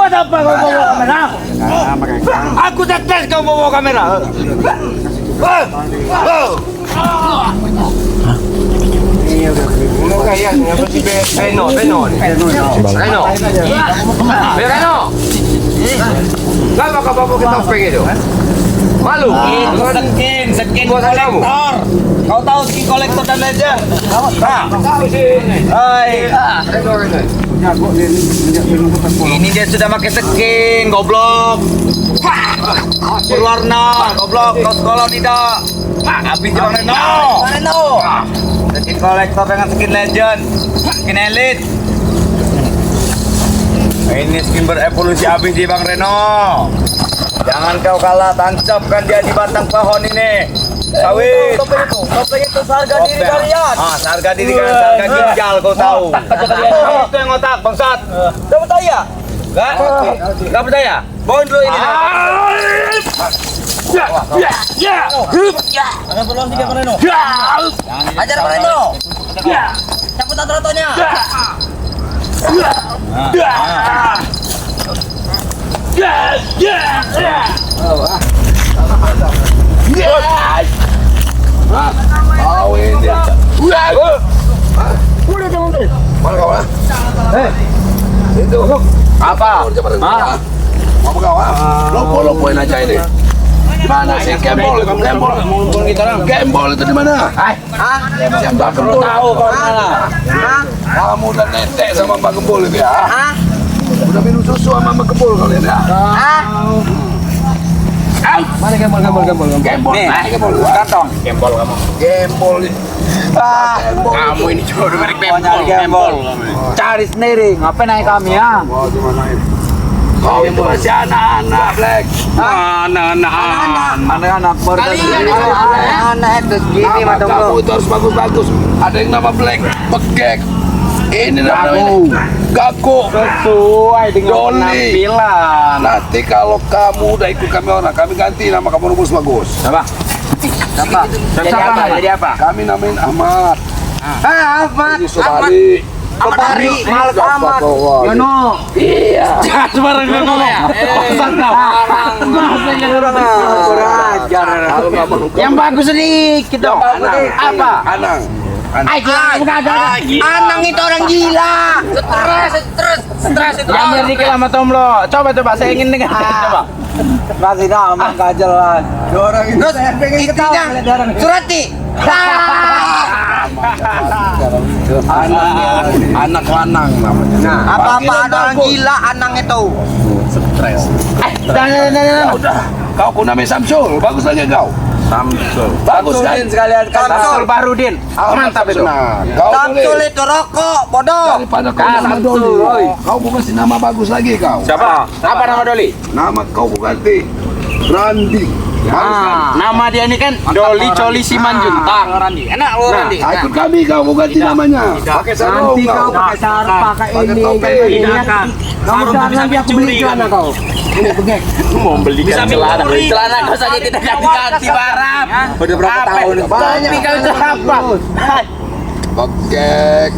Buat apa kau bawa kamera? Aku tetes kau bawa kamera. Kenapa kau bawa ke topeng itu? Malu? Skin kolektor. Kau tahu skin kolektor dan legend? Hai. Ini dia sudah pakai skin, goblok. Berwarna, goblok. Kau sekolah tidak? Habis di Bang Reno. Skin kolektor dengan skin legend, skin elite. Ini skin berevolusi habis di Bang Reno. Jangan kau kalah, tancapkan dia di batang pohon ini. Sawit. Topeng itu seharga diri kalian. Seharga diri kalian, seharga ginjal kau tahu. Itu yang otak, bangsat. Kau percaya? Enggak percaya? Bawain dulu ini. Ada peluang 3 Reno. Ajar Reno. Cabut rotonya. Udah jangan terus. Mana kau? Itu apa? Mau kau? Lopo-lopoin aja ini. Di mana sih Gembol Gembol itu di mana? Siapa perlu tahu kau mana? Kamu udah netek sama Mbak Gembol itu ya? Udah minum susu sama Mbak Gembol kalian ya? Mana Gembol? Nih, Gembol. Kantong. Gembol kamu. Gembol. Kamu ini cuma udah merek Gembol. Cari sendiri. Ngapain naik kami ya? Kau itu masih anak-anak, Black. Anak-anak gini macam kamu itu harus bagus-bagus. Ada yang nama Black, Begek. Ini namanya Gago. Sesuai dengan penampilan. Nanti kalau kamu udah ikut kami orang, kami ganti nama kamu bagus. Siapa? Jadi apa? Kami namain Ahmad. Ahmad. Ini Sobari. Sobari, Mal Ahmad. Yono. Iya. Sebarang Yono ya. Yang bagus sedikit dong. Apa? Anang. Anang itu orang gila. Stres itu. Yang beri sama Tomlo. Coba saya ingin dengar. Coba. Masih nama enggak jelas. Orang itu saya pengen ketawa. Surati. Anak lanang namanya. Nah, apa-apa ada orang gila Anang itu. Stres. Udah. Kau pun namanya Samsul. Bagus lagi kau. Samsul. Bagus kan sekalian Samsul Barudin. Mantap itu. Samsul itu rokok, bodoh. Daripada kau nama Doli. Kau bukan si nama bagus lagi kau. Siapa? Apa nama Doli? Nama kau ganti Randi. Nama dia ini kan Doli Coli Simanjuntang. Randi. Enak lo Randi. Ikut kami kau mau ganti namanya. Pakai sarung. Nanti kau pakai sarung, pakai ini. Kamu nanti aku beli celana kau. Ini Begek. Mau belikan celana. Celana kau saja tidak ganti barang. Udah berapa tahun? Banyak. Tapi kau berapa? Begek.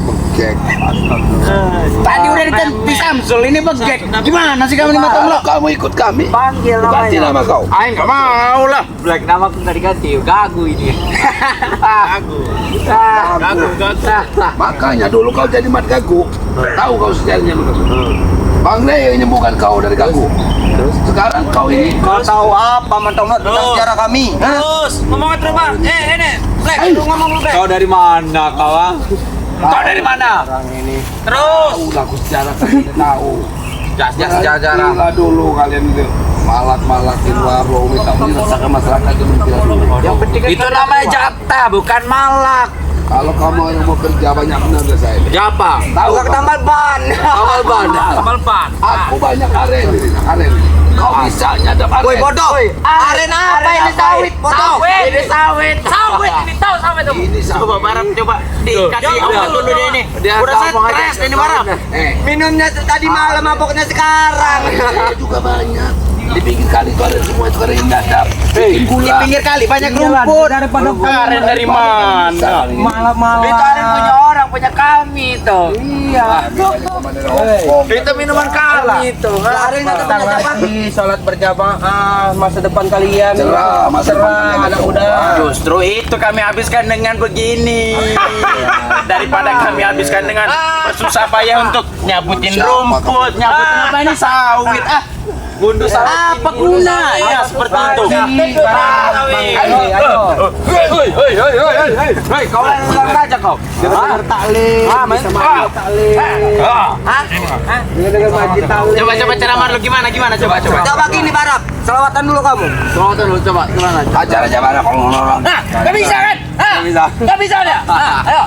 Tadi udah diganti Samsul, ini Begek. Gimana sih kamu 5 tahun lo? Kamu ikut kami? Panggil namanya. Ganti nama kau. Ayo nggak mau lah. Black nama aku nggak diganti. Gagu ini. Gagu. Makanya dulu kau jadi mat Gagu. Tahu kau sejarahnya begitu. Bang Leo nyembuhkan kau dari Gagu. Sekarang kau ini. Kau tahu apa mentomot tentang sejarah kami? Terus ngomong terus Bang. Ini Black, lu ngomong lu Black. Kau dari mana kau? Kau dari mana? Orang ini. Terus. Tahu aku sejarah kalian tahu. Sejarah. Gila dulu kalian itu. Malak-malakin warung, minta menyelesaikan masyarakat itu tidak dulu. Yang penting itu namanya jatah, bukan malak. Kalau kamu yang mau kerja banyak benar saya. Kerja apa? Tahu ke tambal ban. Tambal ban. Aku banyak aren. Kau bisa nyadap aren. Woi bodoh. Aren apa ini sawit? Bodoh. Ini sawit. Ini tahu sawit tuh. Ini sawit. Coba barang coba dikasih dulu dia ini. Udah stres ini barang. Minumnya tadi malam, maboknya sekarang. Saya juga banyak. Di pinggir kali itu ada semua itu kering dadap. Di pinggir kali banyak rumput. Daripada karen dari mana? Malam-malam. Itu aren punya orang punya kami itu. Iya. Itu minuman kami itu. Hari ini datang lagi sholat berjamaah, masa depan kalian Cerah, masa depan cerah, kalian anak muda. Justru itu kami habiskan dengan begini. Daripada kami habiskan dengan bersusah payah untuk nyabutin rumput, nyabutin apa ini sawit. Gundu sawit. Apa gunanya seperti itu? Hei, kau yang aja kau. Dengar taklim, bisa maju taklim. Dengar maju taklim. Coba ceramah lu gimana coba. Coba gini Barap, selawatan dulu kamu. Selawatan dulu coba gimana? Ajar aja mana kalau ngomong. Gak bisa kan? Gak bisa dia. Ayo.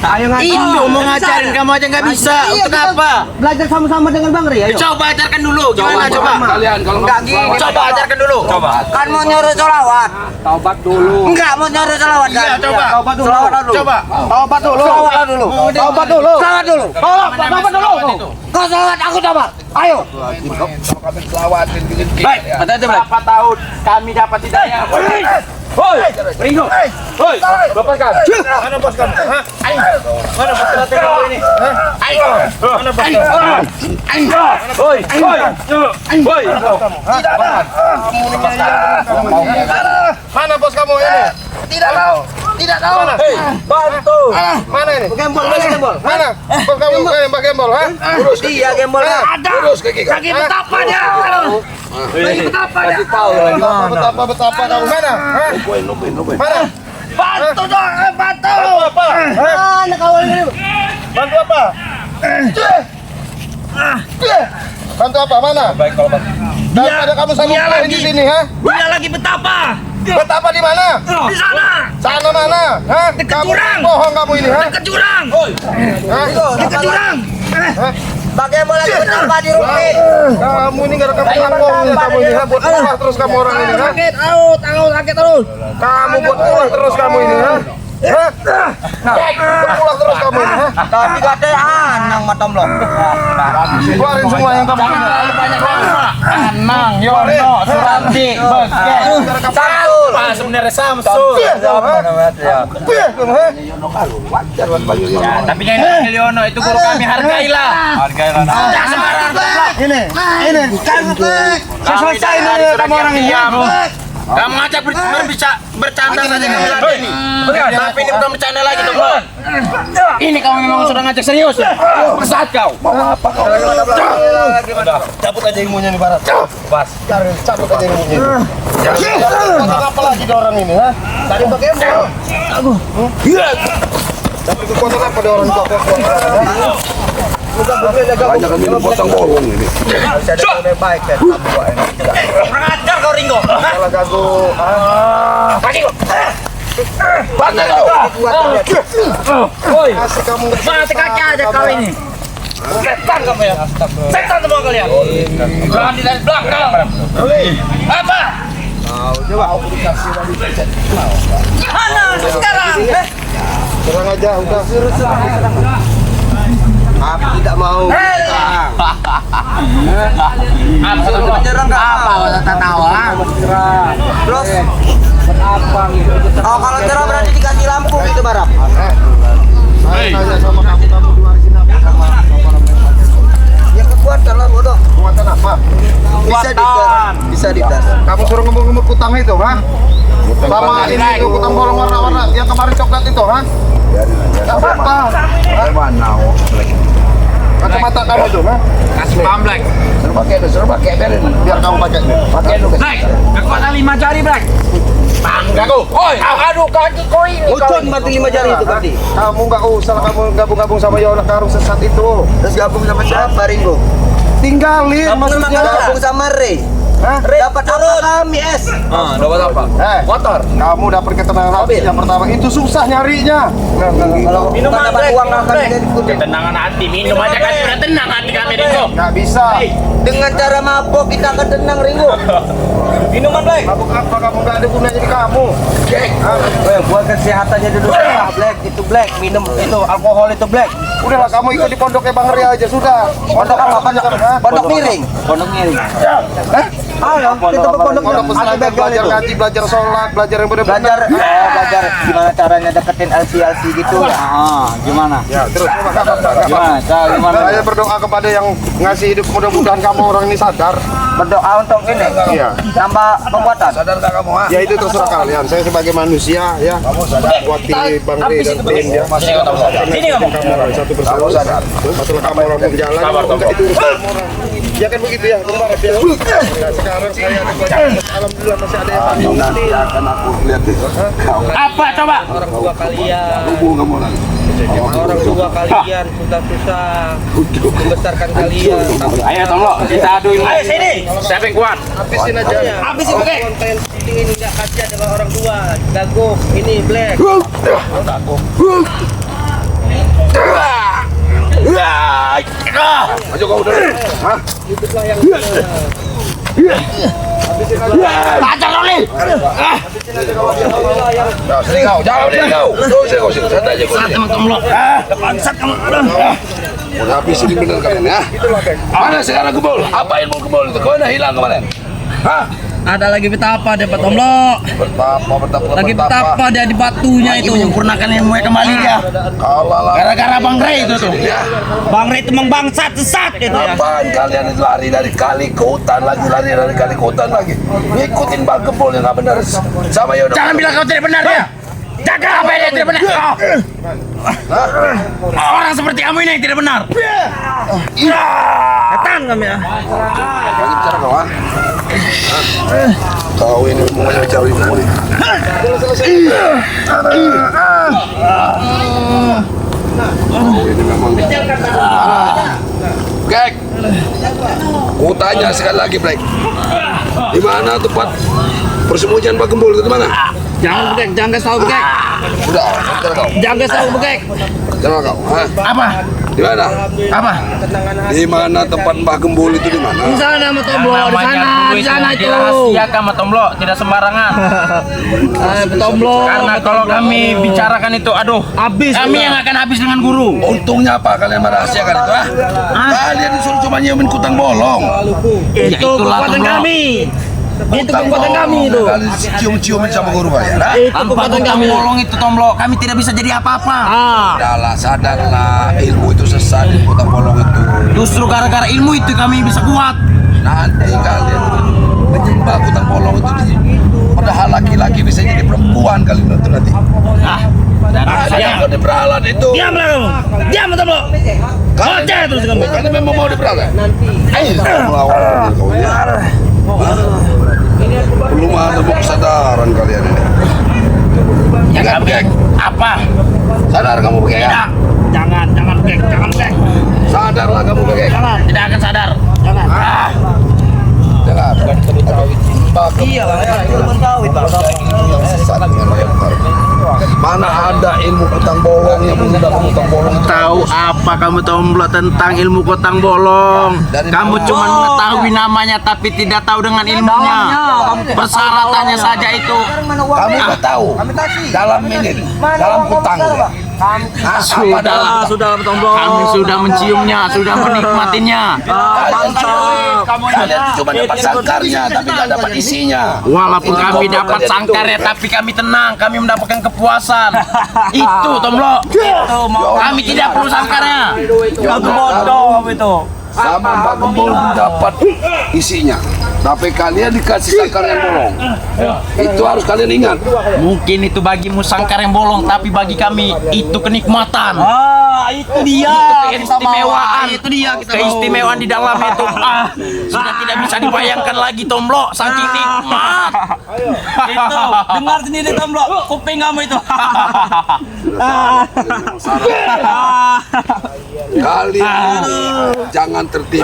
Ayo ngaji. Indo mau ngajarin kamu aja nggak bisa. Untuk apa? Belajar sama-sama dengan Bang Ri, ayo. Coba ajarkan dulu. Gimana coba? Kalian kalau Enggak gini. Coba ajarkan dulu. Coba. Kan mau nyuruh selawat. Taubat dulu. Enggak mau nyuruh selawat kan? Iya, coba. Taubat dulu. Coba. Taubat dulu. Selawat dulu. Taubat dulu. Selawat dulu. Taubat dulu. Kau selawat, aku taubat. Ayo. kami selawatin bikin Baik, berapa tahun kami dapat hidayah? Hoi, Ringo. Hoi, lepaskan. Mana bos kamu? Hah? Mana bos kamu ini? Hah? Mana bos kamu? Hoi. Mana bos kamu ini? Tidak tahu. Mana? Hei, bantu. Mana ini? Gembol, gembol. Mana? Bos kamu Mbak Gembol, ha? Urus kaki. Iya, gembol. Urus kaki. Kaki betapa dia. Kaki betapa dia. Betapa kamu mana? Hah? Nubuin. Mana? Bantu dong, bantu. Apa? Anak awal ini. Bantu apa? Bantu apa? Mana? Baik kalau bantu. Daripada kamu sanggup di sini, ha? Dia lagi betapa. Betapa di mana? Di sana. Sana mana? Hah? Dekat Kamu jurang. bohong kamu ini, ha? Dekat jurang. Hah? Dekat jurang. Pakai bola betapa di rumit. Kamu ini gara-gara bohong ya kamu ini, ha? Buat ulah terus kamu orang ini, ha? Sakit terus. Kamu buat ulah terus kamu ini, ha? Hah? Buat ulah terus kamu ini, ha? Tapi kata anang mata blok. Keluarin semua yang kamu punya. Anang, Yono, Surati, Beken, Samsul. sebenarnya Samsul. Tapi jangan panggil Yono, itu guru kami, hargailah. Jangan sembarang. Ini. Selesai dari kamu orang ini. Kamu ngajak bercanda saja kami ladeni. Tapi ini bukan bercanda lagi, teman. Ini kamu memang sudah ngajak serius. Bersat kau. Apa kau? Cabut aja ilmunya nih, Barat. Pas. Cabut aja ilmunya. Apa lagi di orang ini, ha? Tadi pakai embol. Tapi kekuatan apa di orang itu? Banyak kan minum potong bolong ini. Baik kan. Kurang ajar kau, Ringo. Salah gago. Pagi kau. Banyak kau. Woi, Kasih kamu. mati kaki aja kau ini. Setan kamu ya. Setan semua kalian. Jangan dari belakang. Apa? Coba aku dikasih tadi. Mana sekarang? Serang aja udah. Aku tidak mau. Absolut menyerang apa? Tertawa. Terus oh kalau cerah berarti dikasih lampu gitu Barap. Nanya sama kamu dua hari sini apa sama Ya kekuatan lah bodoh. kekuatan apa? Bisa didas. Kamu suruh ngemuk-ngemuk kutang itu, ha? Sama ini itu kutang bolong warna-warna yang kemarin coklat itu, ha? Apa? Mana? Kacamata kamu tuh, ha? Kasih pamblek. Suruh pakai, biar kamu pakai. Pakai dulu. Black, kekuatan 5 jari, Black. Bangga kau. Oi, aduh kaki kau ini. Ucon berarti 5 jari itu berarti. Kamu nggak usah kamu gabung-gabung sama Yonak Karung sesat itu. Terus gabung sama siapa Ringo? Tinggalin maksudnya. Gabung sama Ray. Hah? Dapat apa kami es? Dapat apa? Motor. Kamu dapat ketenangan hati yang pertama itu susah nyarinya. Kalau Minum dapat Black. uang akan jadi ikutin. Ketenangan hati, minum aja kan sudah tenang hati kami, Ringo. Nggak bisa. Dengan cara mabok kita akan tenang Ringo. Minuman, Black. Mabuk apa kamu nggak ada gunanya di kamu? Buat kesehatannya dulu Black itu Black minum itu alkohol itu Black. Udahlah kamu ikut di pondoknya Bang Ria aja sudah. Pondok apa? Pondok miring. Pondok miring. Hah? Ayo, kita pondok pesantren, belajar ngaji, belajar sholat, belajar yang benar-benar. belajar gimana caranya deketin LC gitu ya. Gimana? Ya, terus Gimana? saya berdoa kepada yang ngasih hidup, mudah-mudahan kamu orang ini sadar. Berdoa untuk ini. Iya. Tambah kekuatan. Sadar nggak kamu? Ya itu terserah kalian. Saya sebagai manusia ya, wakili Bang Rey dan tim ya. Sini kamu. Satu persatu. Masalah kamu orang berjalan, enggak itu urusan kamu orang. Ya kan begitu ya, kembar ya. Nah, sekarang saya ada banyak, alhamdulillah masih ada yang tahu. Nanti akan aku lihat deh. Apa coba? Orang tua kalian, Hubung kamu nanti. orang tua kalian sudah susah membesarkan kalian. Ayo Tomlo, kita adu ilmu. Ayo sini. Siapa yang kuat? Habisin aja. Habisin oke. Konten ini nggak kasihan dengan orang tua. Gagok, ini black. Ayo kau udah. Hah? Itulah yang Ajar Oli. Sini kau, jauh deh kau. Kau sini, santai aja kau. Sama Tomlo. Bangsat kamu. Udah habisin bener kalian ya. Mana sekarang kebol? Apa ilmu kebol itu? Kau udah hilang kemarin? Hah? ada lagi betapa dia Pak Tomlo. Lagi betapa dia di batunya itu. Menyempurnakan ilmu kembali dia. Kalah. Gara-gara Bang Rey itu tuh. Bang Rey itu bangsat sesat itu ya. Apaan kalian itu lari dari kali ke hutan lagi, lari dari kali ke hutan lagi. Ngikutin Bang Kebol yang nggak benar. Sama Yono. Jangan bilang kau tidak benar ya. Jaga apa yang tidak benar. Orang seperti kamu ini yang tidak benar. Setan kami ya. Jangan bicara kau, ha? Kau ini mau bicara ilmu nih. Kau ini memang. Gek, ku tanya sekali lagi, Black. Di mana tempat persembunyian Pak Gembul itu di mana? Jangan begek, jangan kasih tahu begek. Udah, bicara kau. Jangan kasih tahu begek. Bicara kau, ha? Apa? Di mana? Apa? Di mana tempat Mbah Gembul itu di mana? Di sana Mas Tomlo, di sana itu. Dirahasiakan Mas Tomlo, tidak sembarangan. Tomlo. Karena kalau kami bicarakan itu, aduh, Habis. kami yang akan habis dengan guru. Untungnya apa kalian merahasiakan itu, ha? Kalian disuruh cuma nyiumin kutang bolong. Itu itulah, kekuatan Tomlo. kami. Itu Kutang kekuatan kami itu. Kalian cium-ciumin sama guru kalian, ha? Itu Tanpa kekuatan kutang kami. bolong itu Tomlo, kami tidak bisa jadi apa-apa. Udahlah, sadarlah, ilmu itu sesat, ilmu kutang bolong itu. Justru gara-gara ilmu itu kami bisa kuat. Nanti kalian menyembah kutang bolong itu padahal laki-laki bisa jadi perempuan kalian itu nanti. Ada kau diperalat itu. Diamlah kamu. Diam Tomlo. Kocak terus kamu. Kalian memang mau diperalat? Ayo, melawan kau ya. Belum ada kesadaran kalian ini. Ya Ingat, kami Gek. apa? Sadar kamu Bek ya? Tidak, Jangan begek, jangan begek. Sadarlah kamu Bek. tidak akan sadar. Jangan. Jangan. Iya, ilmu kawin, Pak. Mana ada ilmu kutang bolong yang menggunakan kutang bolong itu? Tahu apa kamu Tomlo tentang ilmu kotang bolong? Dari Kamu mana? cuma mengetahui namanya tapi tidak tahu dengan ilmunya. Persyaratannya saja itu. Kamu nggak tahu dalam ini, dalam kutang. Sudah Tomlo. Kami sudah menciumnya, sudah menikmatinya. Kalian cuma dapat sangkarnya, tapi nggak dapat isinya. Walaupun kami dapat sangkarnya, tapi kami tenang, kami mendapatkan kepuasan. Itu Tomlo. Kami tidak perlu sangkarnya. Kamu bodoh itu. Sama Mbak Gembul dapat isinya, tapi kalian dikasih sangkar yang bolong. Itu harus kalian ingat. Mungkin itu bagimu sangkar yang bolong, tapi bagi kami itu kenikmatan. Itu dia. Keistimewaan, Itu dia kita keistimewaan di dalam itu sudah tidak bisa dibayangkan lagi Tomlo, saking nikmat. Itu dengar sendiri Tomlo, kuping kamu itu. Kalian jangan tertipu.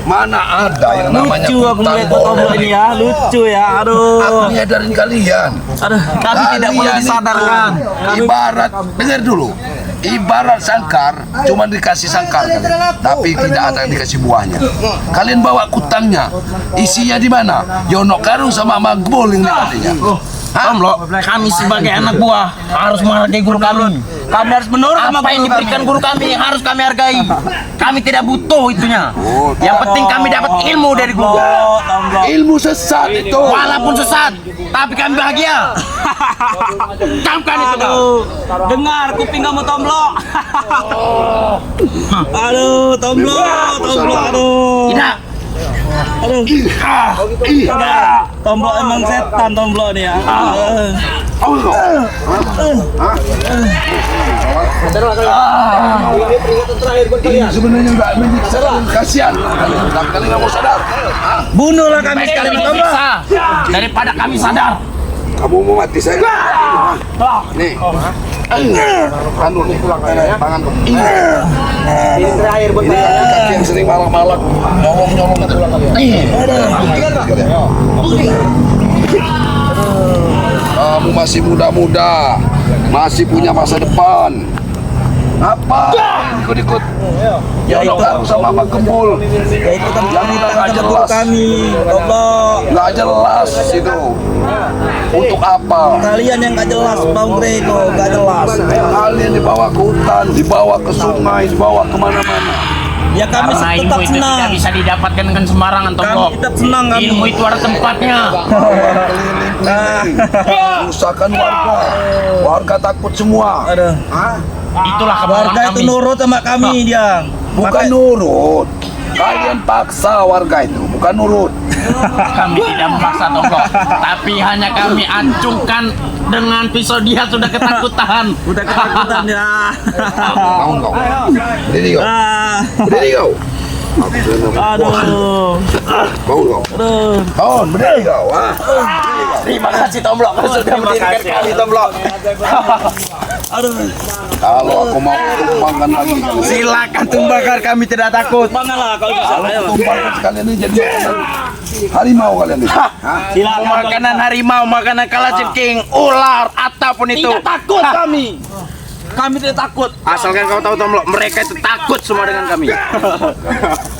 Mana ada yang namanya Lucu aku kutang melihat Tomlo bolong. ini ya, lucu ya. Aku Aduh. nyadarin kalian. Kami tidak perlu Kalian disadarkan. itu Ibarat, dengar dulu. Ibarat sangkar, cuma dikasih sangkar, tapi tidak ada dikasih buahnya. Kalian bawa kutangnya, isinya di mana? Yono karung sama Magbol yang tadinya. Tomlo, kami sebagai anak buah harus menghargai guru kami. Kami harus menurut sama Apa yang guru diberikan kami. guru kami harus kami hargai. Kami tidak butuh itunya. Yang penting kami dapat ilmu dari guru. Ilmu sesat itu. Walaupun sesat, tapi kami bahagia. Camkan itu kau. Dengar kuping kamu Tomblok. Aduh, Tomblok, aduh. Tidak. Aduh. Tomblok emang setan Tomblok nih ya. Oh, kau. Ini sebenarnya nggak menyiksa, kasihan. Tapi kalian nggak mau sadar. Bunuhlah kami Baik sekali kami Tomblok. disiksa daripada kami sadar. Kamu mau mati saya? Nih. Anu nih, tangan. Ini terakhir buat ini kaki yang sering malak-malak, nyolong-nyolong itu. Kamu masih muda-muda, masih punya masa depan. Apa? Ikut-ikut. Ya kamu sama Pak Gembul. Ya itu kan kami nggak tangkap guru jelas. kami. Tomblok. Nggak jelas itu. Untuk apa? Kalian yang gak jelas Bang Grego, gak jelas. Kalian dibawa ke hutan, dibawa ke sungai, dibawa kemana-mana. Ya kami Karena ilmu tetap itu senang. tidak bisa didapatkan dengan sembarangan, Kami Tomblok. tetap senang kami. Ilmu itu ada tempatnya. Rusakkan warga. Warga takut semua. Aduh. Itulah kemauan Warga itu kami. nurut sama kami dia. Bukan nurut. Kalian paksa warga itu, bukan nurut. Kami tidak memaksa, Tomblok. Tapi hanya kami acungkan dengan pisau, dia sudah ketakutan. Udah ketakutan ya. Bangun kau. Berdiri kau. Berdiri kau. Aduh. Bangun kau. Aduh. Bangun, berdiri kau. Terima kasih, Tomblok. Kau sudah mendirikan kami, Tomblok. Aduh. Kalau aku mau tumbangkan lagi, Silakan tumbangkan, kami tidak takut. Bangalah kalau bisa. Ayo. tumbangkan sekalian ini jadi makanan harimau kalian ini. Silakan. Makanan harimau, makanan kalajengking, ular, ataupun itu. Tidak takut kami. Kami tidak takut. Asalkan kau tahu, Tomblok, mereka itu takut semua dengan kami.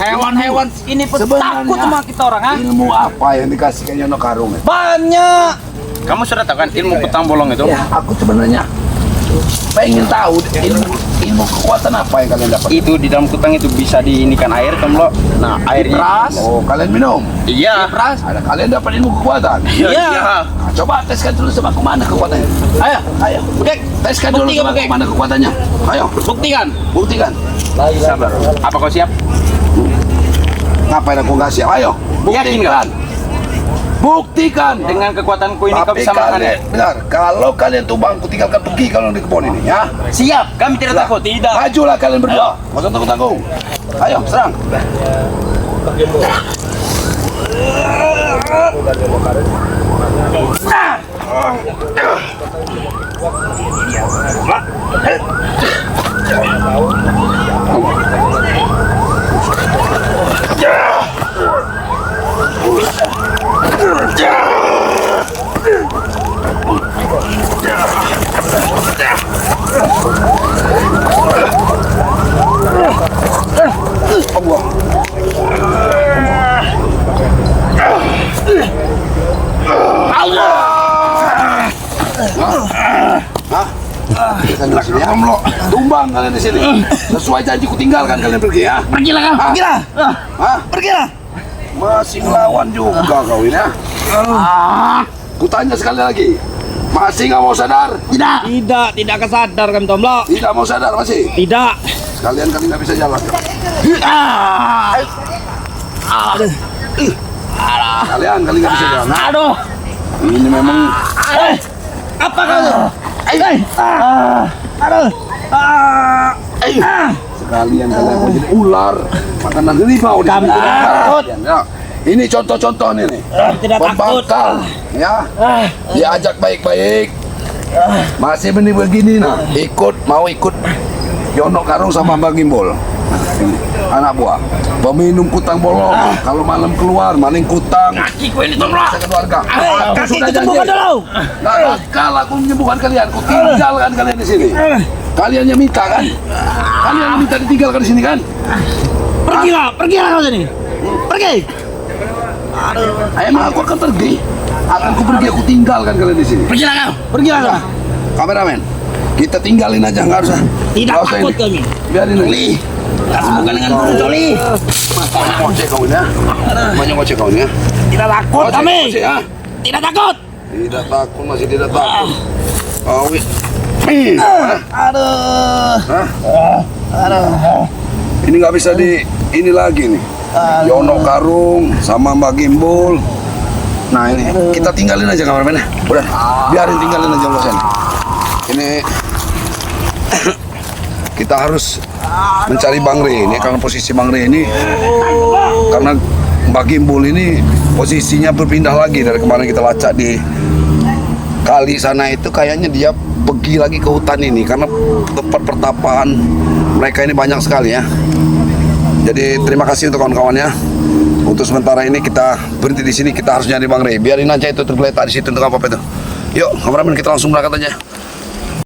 Hewan-hewan ini pun Sebenarnya- takut sama kita orang, ha? Ilmu apa yang dikasihkan Yono Karung? Banyak. Kamu sudah tahu kan ilmu kutang bolong itu? Ya, aku sebenarnya pengen tahu ilmu kekuatan apa yang kalian dapat. Itu di dalam kutang itu bisa diinikan air, Tomblok. Nah, airnya. Oh, kalian minum. Iya. Ada kalian dapat ilmu kekuatan. Iya. Nah, coba teskan dulu sama aku mana kekuatannya. Ayo. Oke, teskan dulu sama aku mana kekuatannya. Ayo, buktikan. Sabar. Apa kau siap? Ngapain aku nggak siap? Ayo, Yakin buktikan. Buktikan. Dengan kekuatanku ini kau Tapi bisa makan ya? benar, kalau kalian tumbang, aku tinggalkan pergi kalau di kebun ini, ya. Siap, kami tidak takut. Tidak. Majulah kalian berdua. Nggak usah takut-takut. Ayo, serang. Tumbang kalian di sini. Sesuai janji ku tinggalkan kalian pergi, ya. Pergilah kau. Pergilah. Masih melawan juga kau ini, ya. Ku tanya sekali lagi. Masih nggak mau sadar? Tidak kesadar kami Tomblok. Tidak mau sadar masih? Tidak. Kalian nggak bisa jalan. Kalian nggak bisa jalan. Aduh. Ini memang Apa kamu? sekalian kalian mau jadi ular, makanan harimau. Kami tidak takut. Ya. Ini contoh-contoh nih. Tidak takut. Pembangkal, ya. Diajak baik-baik. Masih begini nah. Mau ikut Yono Karung sama Bang Gimbol. Anak buah. Peminum kutang bolong. Kalau malam keluar maling kutang. Kakiku ini, Tomblok. Saya keluarga. Kaki kesembuhkan dulu. Nah, kalau aku menyembuhkan kalian, aku tinggalkan kalian di sini. Kalian yang minta kan? Kalian yang minta ditinggalkan di sini kan? Pergilah kau sini. Pergi. Emang aku akan pergi. Aku pergi, aku tinggalkan kalian di sini. Pergilah kau. Pergilah kau. Kameramen, Kita tinggalin aja, nggak usah. Tidak Nggak usah takut ini. kami. Biarin aja. Bukan dengan guru Joli. Banyak ngoceh kau ini ya. Banyak ngoceh kau ini ya. Tidak takut Ngoceh, kami. ngoceh, ya. Tidak takut. Tidak takut, masih tidak takut. Oh, wih. Aduh. Hah? Ini nggak bisa ini lagi nih. Yono Karung sama Mbak Gimbul. Nah ini kita tinggalin aja kameramennya. Udah, biarin tinggalin aja Losen. Ini kita harus mencari Bang Re ini karena posisi Bang Re ini karena Mbak Gimbul ini posisinya berpindah lagi dari kemarin kita lacak di kali sana itu kayaknya dia pergi lagi ke hutan ini karena tempat pertapaan mereka ini banyak sekali ya. Jadi terima kasih untuk kawan-kawannya. Untuk sementara ini kita berhenti di sini, kita harus nyari Bang Re. Biarin aja itu tergeletak di situ untuk apa itu. Yuk, kameramen kita langsung berangkat aja.